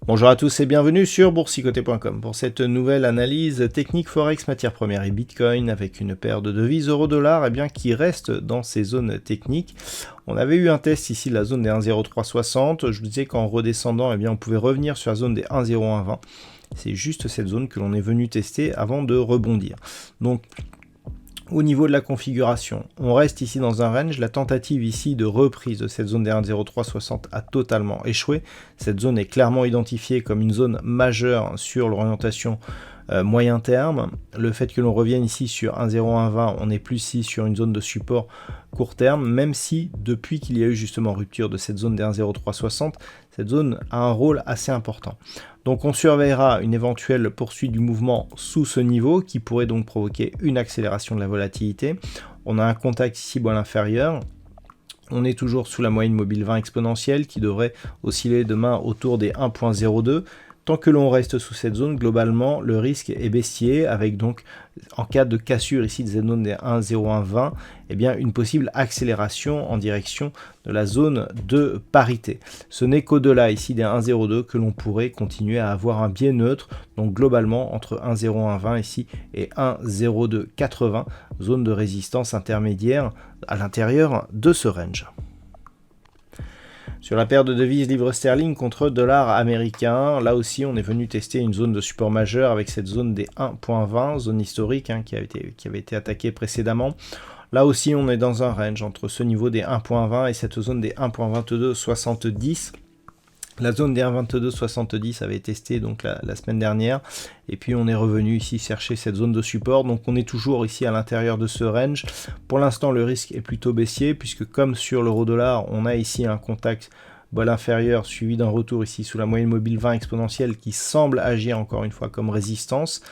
Bonjour à tous et bienvenue sur boursicoté.com pour cette nouvelle analyse technique Forex, matières premières et Bitcoin avec une paire de devises euro-dollar qui reste dans ces zones techniques. On avait eu un test ici de la zone des 1,0360. Je vous disais qu'en redescendant, on pouvait revenir sur la zone des 1,0120. C'est juste cette zone que l'on est venu tester avant de rebondir. Donc, au niveau de la configuration, on reste ici dans un range. La tentative ici de reprise de cette zone des 1,0360 a totalement échoué. Cette zone est clairement identifiée comme une zone majeure sur l'orientation moyen terme. Le fait que l'on revienne ici sur 1,0120, on est plus ici sur une zone de support court terme, même si depuis qu'il y a eu justement rupture de cette zone des 1,0360, cette zone a un rôle assez important. Donc on surveillera une éventuelle poursuite du mouvement sous ce niveau qui pourrait donc provoquer une accélération de la volatilité. On a un contact ici bol inférieur. On est toujours sous la moyenne mobile 20 exponentielle qui devrait osciller demain autour des 1,02. Tant que l'on reste sous cette zone, globalement, le risque est baissier avec donc, en cas de cassure ici de cette zone des 1,0120, une possible accélération en direction de la zone de parité. Ce n'est qu'au-delà ici des 1,02 que l'on pourrait continuer à avoir un biais neutre, donc globalement entre 1,0120 ici et 1,0280, zone de résistance intermédiaire à l'intérieur de ce range. Sur la paire de devises livre sterling contre dollar américain, là aussi on est venu tester une zone de support majeur avec cette zone des 1.20, zone historique qui avait été attaquée précédemment. Là aussi on est dans un range entre ce niveau des 1.20 et cette zone des 1.2270. La zone des 1,2270 avait testé donc la semaine dernière et puis on est revenu ici chercher cette zone de support, donc on est toujours ici à l'intérieur de ce range. Pour l'instant le risque est plutôt baissier puisque comme sur l'euro dollar on a ici un contact bol inférieur suivi d'un retour ici sous la moyenne mobile 20 exponentielle qui semble agir encore une fois comme résistance.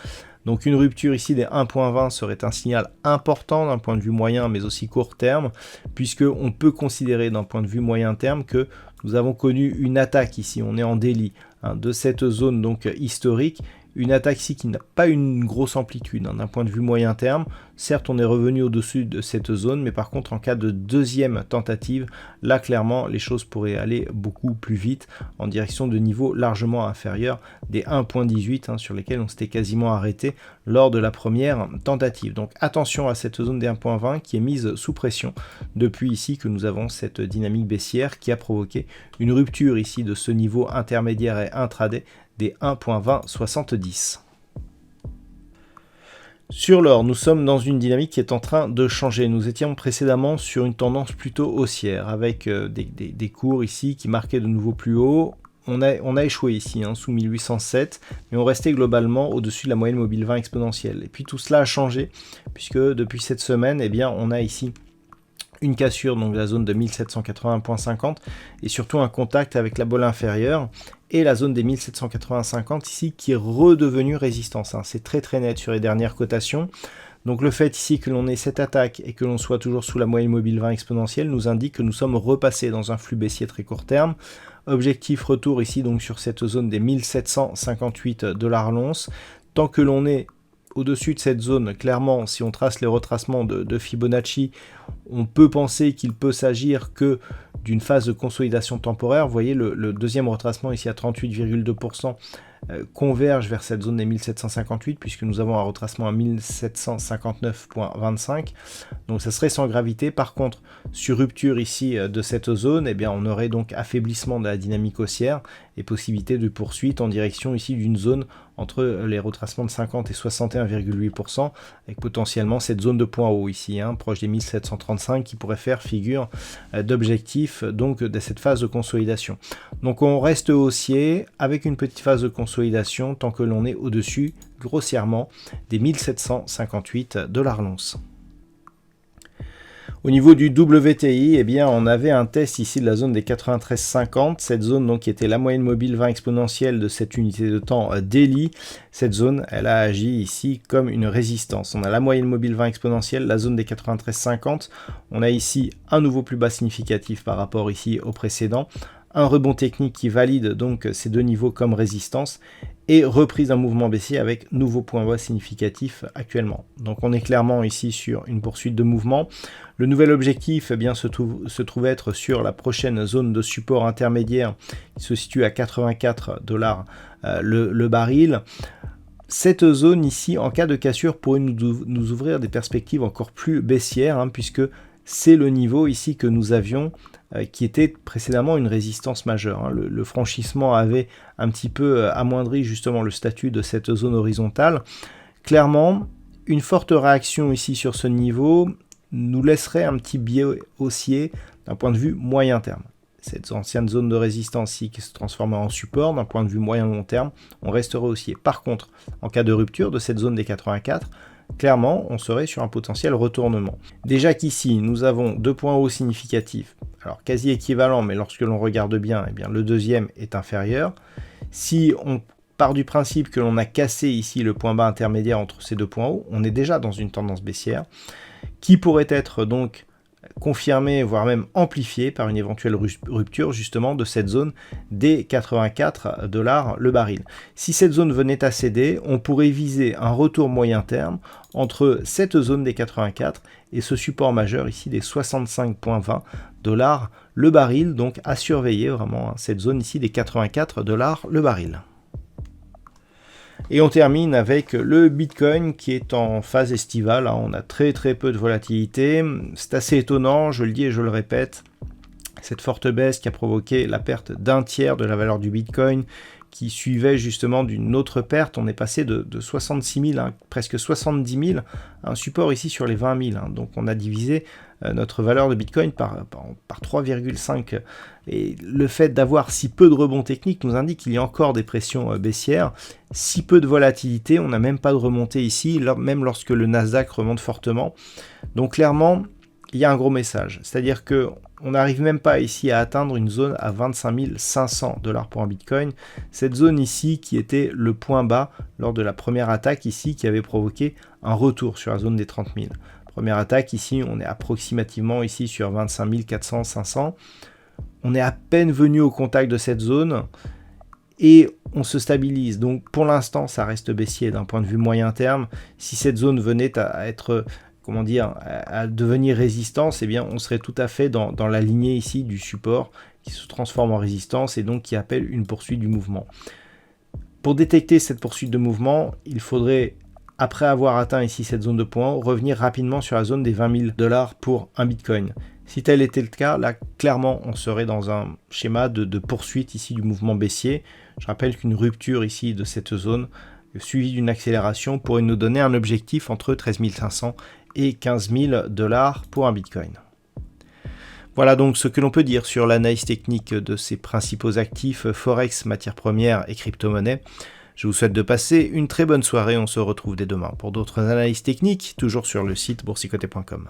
Donc une rupture ici des 1.20 serait un signal important d'un point de vue moyen mais aussi court terme, puisque on peut considérer d'un point de vue moyen terme que nous avons connu une attaque ici, on est en délit de cette zone donc historique, une attaque ici qui n'a pas une grosse amplitude d'un point de vue moyen terme. Certes on est revenu au-dessus de cette zone, mais par contre en cas de deuxième tentative, là clairement les choses pourraient aller beaucoup plus vite en direction de niveaux largement inférieurs des 1.18 sur lesquels on s'était quasiment arrêté lors de la première tentative. Donc attention à cette zone des 1.20 qui est mise sous pression depuis ici que nous avons cette dynamique baissière qui a provoqué une rupture ici de ce niveau intermédiaire et intraday des 1.2070. Sur l'or, nous sommes dans une dynamique qui est en train de changer. Nous étions précédemment sur une tendance plutôt haussière avec des cours ici qui marquaient de nouveau plus haut. On a échoué ici sous 1807, mais on restait globalement au-dessus de la moyenne mobile 20 exponentielle. Et puis tout cela a changé puisque depuis cette semaine, on a ici une cassure donc de la zone de 1781.50 et surtout un contact avec la bolle inférieure et la zone des 1780.50 ici qui est redevenue résistance. C'est très net sur les dernières cotations. Donc le fait ici que l'on ait cette attaque et que l'on soit toujours sous la moyenne mobile 20 exponentielle nous indique que nous sommes repassés dans un flux baissier très court terme. Objectif retour ici donc sur cette zone des 1758 $ l'once. Tant que l'on est au-dessus de cette zone, clairement, si on trace les retracements de Fibonacci, on peut penser qu'il peut s'agir que d'une phase de consolidation temporaire. Vous voyez, le deuxième retracement ici à 38,2% converge vers cette zone des 1758 puisque nous avons un retracement à 1759,25. Donc ça serait sans gravité. Par contre, sur rupture ici de cette zone, on aurait donc affaiblissement de la dynamique haussière et possibilité de poursuite en direction ici d'une zone entre les retracements de 50 et 61,8% avec potentiellement cette zone de point haut ici, proche des 1735 qui pourrait faire figure d'objectif donc de cette phase de consolidation. Donc on reste haussier avec une petite phase de consolidation tant que l'on est au-dessus grossièrement des 1758 $ l'once. Au niveau du WTI, eh bien, on avait un test ici de la zone des 93,50. Cette zone donc, qui était la moyenne mobile 20 exponentielle de cette unité de temps daily. Cette zone, elle a agi ici comme une résistance. On a la moyenne mobile 20 exponentielle, la zone des 93,50. On a ici un nouveau plus bas significatif par rapport ici au précédent. Un rebond technique qui valide donc ces deux niveaux comme résistance et reprise d'un mouvement baissier avec nouveau point bas significatif actuellement. Donc on est clairement ici sur une poursuite de mouvement. Le nouvel objectif eh bien, se trouve être sur la prochaine zone de support intermédiaire qui se situe à 84 $ le baril. Cette zone ici, en cas de cassure, pourrait nous ouvrir des perspectives encore plus baissières, puisque c'est le niveau ici que nous avions qui était précédemment une résistance majeure. Le franchissement avait un petit peu amoindri justement le statut de cette zone horizontale. Clairement, une forte réaction ici sur ce niveau nous laisserait un petit biais haussier d'un point de vue moyen terme. Cette ancienne zone de résistance ici qui se transforme en support, d'un point de vue moyen-long terme, on resterait haussier. Par contre, en cas de rupture de cette zone des 84, clairement, on serait sur un potentiel retournement. Déjà qu'ici, nous avons deux points hauts significatifs, alors quasi équivalents, mais lorsque l'on regarde bien, eh bien, le deuxième est inférieur. Si on part du principe que l'on a cassé ici le point bas intermédiaire entre ces deux points hauts, on est déjà dans une tendance baissière, qui pourrait être donc confirmée, voire même amplifiée par une éventuelle rupture justement de cette zone des 84 $ le baril. Si cette zone venait à céder, on pourrait viser un retour moyen terme entre cette zone des 84 et ce support majeur ici des 65,20 $ le baril, donc à surveiller vraiment cette zone ici des 84 $ le baril. Et on termine avec le Bitcoin qui est en phase estivale. On a très peu de volatilité. C'est assez étonnant, je le dis et je le répète. Cette forte baisse qui a provoqué la perte d'un tiers de la valeur du Bitcoin qui suivait justement d'une autre perte. On est passé de 66 000, presque 70 000, à un support ici sur les 20 000. Donc on a divisé notre valeur de Bitcoin par 3,5. Et le fait d'avoir si peu de rebond technique nous indique qu'il y a encore des pressions baissières. Si peu de volatilité, on n'a même pas de remontée ici, même lorsque le Nasdaq remonte fortement. Donc clairement, il y a un gros message. C'est-à-dire que on n'arrive même pas ici à atteindre une zone à 25 500 $ pour un Bitcoin. Cette zone ici qui était le point bas lors de la première attaque ici qui avait provoqué un retour sur la zone des 30 000. Première attaque ici, on est approximativement ici sur 25 400, 500. On est à peine venu au contact de cette zone et on se stabilise. Donc pour l'instant, ça reste baissier d'un point de vue moyen terme. Si cette zone venait à être à devenir résistance, eh bien, on serait tout à fait dans la lignée ici du support qui se transforme en résistance et donc qui appelle une poursuite du mouvement. Pour détecter cette poursuite de mouvement, il faudrait, après avoir atteint ici cette zone de point, revenir rapidement sur la zone des 20 000 $ pour un Bitcoin. Si tel était le cas, là, clairement, on serait dans un schéma de poursuite ici du mouvement baissier. Je rappelle qu'une rupture ici de cette zone, suivie d'une accélération, pourrait nous donner un objectif entre 13 500 et 15 000 $ pour un Bitcoin. Voilà donc ce que l'on peut dire sur l'analyse technique de ces principaux actifs Forex, matières premières et crypto-monnaies. Je vous souhaite de passer une très bonne soirée, on se retrouve dès demain pour d'autres analyses techniques, toujours sur le site boursicoté.com.